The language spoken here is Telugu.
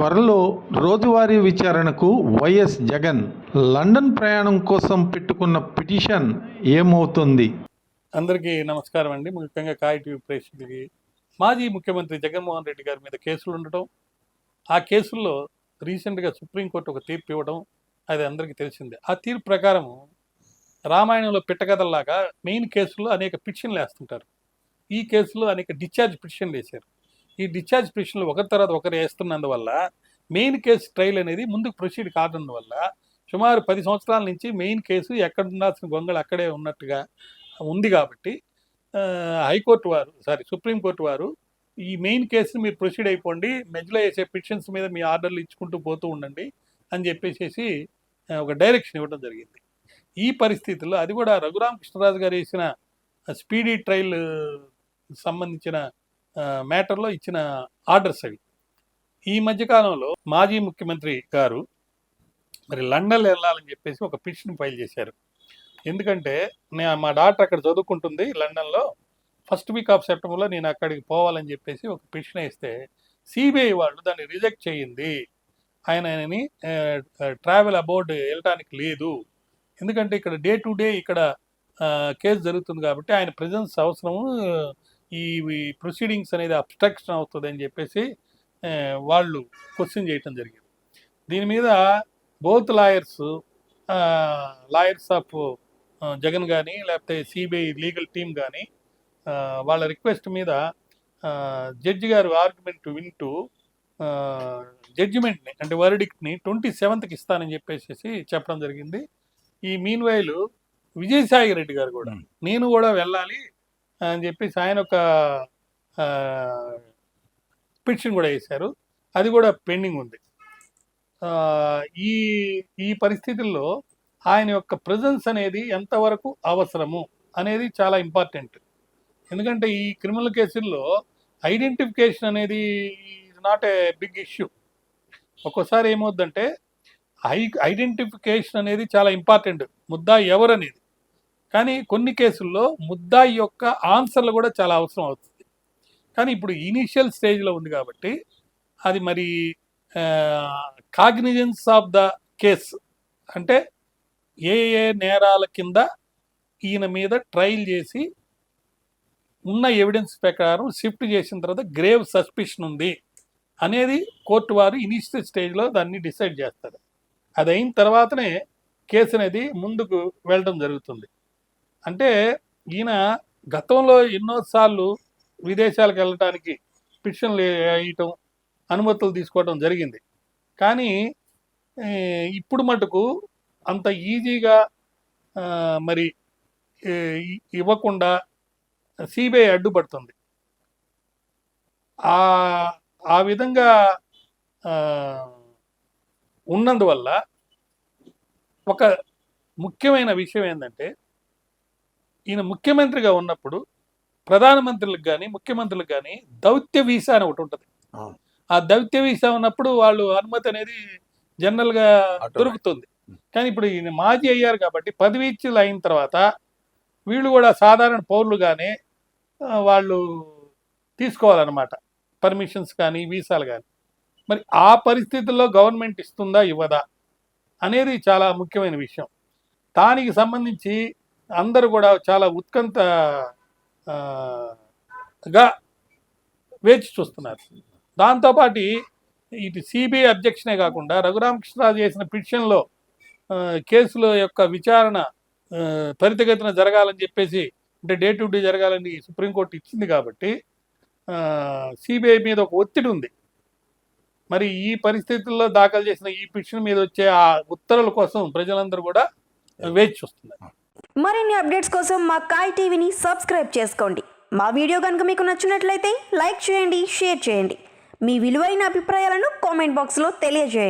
త్వరలో రోజువారీ విచారణకు వైఎస్ జగన్. లండన్ ప్రయాణం కోసం పెట్టుకున్న పిటిషన్ ఏమవుతుంది? అందరికీ నమస్కారం అండి. ముఖ్యంగా కాయ్ టీవీ ప్రేక్షకులకి మాజీ ముఖ్యమంత్రి జగన్మోహన్ రెడ్డి గారి మీద కేసులు ఉండటం, ఆ కేసుల్లో రీసెంట్గా సుప్రీంకోర్టు ఒక తీర్పు ఇవ్వడం అది అందరికీ తెలిసిందే. ఆ తీర్పు ప్రకారం రామాయణంలో పిట్టకథల్లాగా మెయిన్ కేసుల్లో అనేక పిటిషన్లు వేస్తుంటారు. ఈ కేసులో అనేక డిశ్చార్జ్ పిటిషన్లు వేశారు. ఈ డిశ్చార్జ్ పిటిషన్లు ఒకరి తర్వాత ఒకరు వేస్తున్నందువల్ల మెయిన్ కేసు ట్రయల్ అనేది ముందుకు ప్రొసీడ్ కానందువల్ల సుమారు 10 సంవత్సరాల నుంచి మెయిన్ కేసు ఎక్కడ ఉండాల్సిన గొంగళి అక్కడే ఉన్నట్టుగా ఉంది. కాబట్టి సుప్రీంకోర్టు వారు ఈ మెయిన్ కేసుని మీరు ప్రొసీడ్ అయిపోండి, మధ్యలో వేసే పిటిషన్స్ మీద మీ ఆర్డర్లు ఇచ్చుకుంటూ పోతూ ఉండండి అని చెప్పేసి ఒక డైరెక్షన్ ఇవ్వడం జరిగింది. ఈ పరిస్థితుల్లో అది కూడా రఘురామకృష్ణరాజు గారు వేసిన స్పీడీ ట్రయల్ సంబంధించిన మ్యాటర్లో ఇచ్చిన ఆర్డర్స్ అవి. ఈ మధ్యకాలంలో మాజీ ముఖ్యమంత్రి గారు మరి లండన్ వెళ్ళాలని చెప్పేసి ఒక పిటిషన్ ఫైల్ చేశారు. ఎందుకంటే మా డాక్టర్ అక్కడ చదువుకుంటుంది లండన్లో, ఫస్ట్ వీక్ ఆఫ్ సెప్టెంబర్లో నేను అక్కడికి పోవాలని చెప్పేసి ఒక పిటిషన్ వేస్తే సిబిఐ వాళ్ళు దాన్ని రిజెక్ట్ చేయింది. ఆయనని ట్రావెల్ అబౌట్ వెళ్ళటానికి లేదు, ఎందుకంటే ఇక్కడ డే టు డే ఇక్కడ కేసు జరుగుతుంది కాబట్టి ఆయన ప్రెజెన్స్ అవసరము, ఈ ప్రొసీడింగ్స్ అనేది అబ్స్ట్రక్షన్ అవుతుంది అని చెప్పేసి వాళ్ళు క్వశ్చన్ చేయటం జరిగింది. దీని మీద బోత్ లాయర్స్ ఆఫ్ జగన్ కానీ లేకపోతే సిబిఐ లీగల్ టీమ్ కానీ వాళ్ళ రిక్వెస్ట్ మీద జడ్జి గారు ఆర్గ్యుమెంట్ వింటూ జడ్జిమెంట్ని అంటే వర్డిక్ట్ని 27th ఇస్తానని చెప్పేసి చెప్పడం జరిగింది. ఈ మీన్ వైల్ విజయసాయి రెడ్డి గారు కూడా నేను కూడా వెళ్ళాలి అని చెప్పేసి ఆయన ఒక పిటిషన్ కూడా వేశారు. అది కూడా పెండింగ్ ఉంది. ఈ పరిస్థితుల్లో ఆయన యొక్క ప్రెజెన్స్ అనేది ఎంతవరకు అవసరము అనేది చాలా ఇంపార్టెంట్. ఎందుకంటే ఈ క్రిమినల్ కేసుల్లో ఐడెంటిఫికేషన్ అనేది is not a big issue. ఒక్కోసారి ఏమవుద్దంటే ఐడెంటిఫికేషన్ అనేది చాలా ఇంపార్టెంట్, ముద్దాయి ఎవరు అనేది. కానీ కొన్ని కేసుల్లో ముద్దాయి యొక్క ఆన్సర్లు కూడా చాలా అవసరం అవుతుంది. కానీ ఇప్పుడు ఇనీషియల్ స్టేజ్లో ఉంది కాబట్టి అది మరి కాగ్నిజెన్స్ ఆఫ్ ద కేస్ అంటే ఏ నేరాల కింద ఈయన మీద ట్రయల్ చేసి ఉన్న ఎవిడెన్స్ ప్రకారం షిఫ్ట్ చేసిన తర్వాత గ్రేవ్ సస్పిషన్ ఉంది అనేది కోర్టు వారు ఇనీషియల్ స్టేజ్లో దాన్ని డిసైడ్ చేస్తారు. అది అయిన తర్వాతనే కేసు అనేది ముందుకు వెళ్ళడం జరుగుతుంది. అంటే ఈయన గతంలో ఎన్నోసార్లు విదేశాలకు వెళ్ళడానికి పిటిషన్లు వేయటం, అనుమతులు తీసుకోవడం జరిగింది. కానీ ఇప్పుడు మటుకు అంత ఈజీగా మరి ఇవ్వకుండా సిబిఐ అడ్డుపడుతుంది. ఆ విధంగా ఉన్నందువల్ల ఒక ముఖ్యమైన విషయం ఏంటంటే ఈయన ముఖ్యమంత్రిగా ఉన్నప్పుడు ప్రధానమంత్రులకు కానీ ముఖ్యమంత్రులకు కానీ దౌత్య వీసా అని ఒకటి ఉంటుంది. ఆ దౌత్య వీసా ఉన్నప్పుడు వాళ్ళు అనుమతి అనేది జనరల్గా దొరుకుతుంది. కానీ ఇప్పుడు ఈయన మాజీ అయ్యారు కాబట్టి పదవీచ్యులు అయిన తర్వాత వీళ్ళు కూడా సాధారణ పౌరులుగానే వాళ్ళు తీసుకోవాలన్నమాట, పర్మిషన్స్ కానీ వీసాలు కానీ. మరి ఆ పరిస్థితుల్లో గవర్నమెంట్ ఇస్తుందా ఇవ్వదా అనేది చాలా ముఖ్యమైన విషయం. దానికి సంబంధించి అందరూ కూడా చాలా ఉత్కంఠగా వేచి చూస్తున్నారు. దాంతోపాటు ఇటు సిబిఐ అబ్జెక్షనే కాకుండా రఘురామకృష్ణరాజు చేసిన పిటిషన్లో కేసుల యొక్క విచారణ త్వరితగతిన జరగాలని చెప్పేసి, అంటే డే టు డే జరగాలని సుప్రీంకోర్టు ఇచ్చింది కాబట్టి సిబిఐ మీద ఒక ఒత్తిడి ఉంది. మరి ఈ పరిస్థితుల్లో దాఖలు చేసిన ఈ పిటిషన్ మీద వచ్చే ఆ ఉత్తర్వుల కోసం ప్రజలందరూ కూడా వేచి చూస్తున్నారు. మరిన్ని అప్డేట్స్ కోసం మా కాయ్ టీవీని సబ్స్క్రైబ్ చేసుకోండి. మా వీడియో కనుక మీకు నచ్చినట్లయితే లైక్ చేయండి, షేర్ చేయండి. మీ విలువైన అభిప్రాయాలను కామెంట్ బాక్స్లో తెలియజేయండి.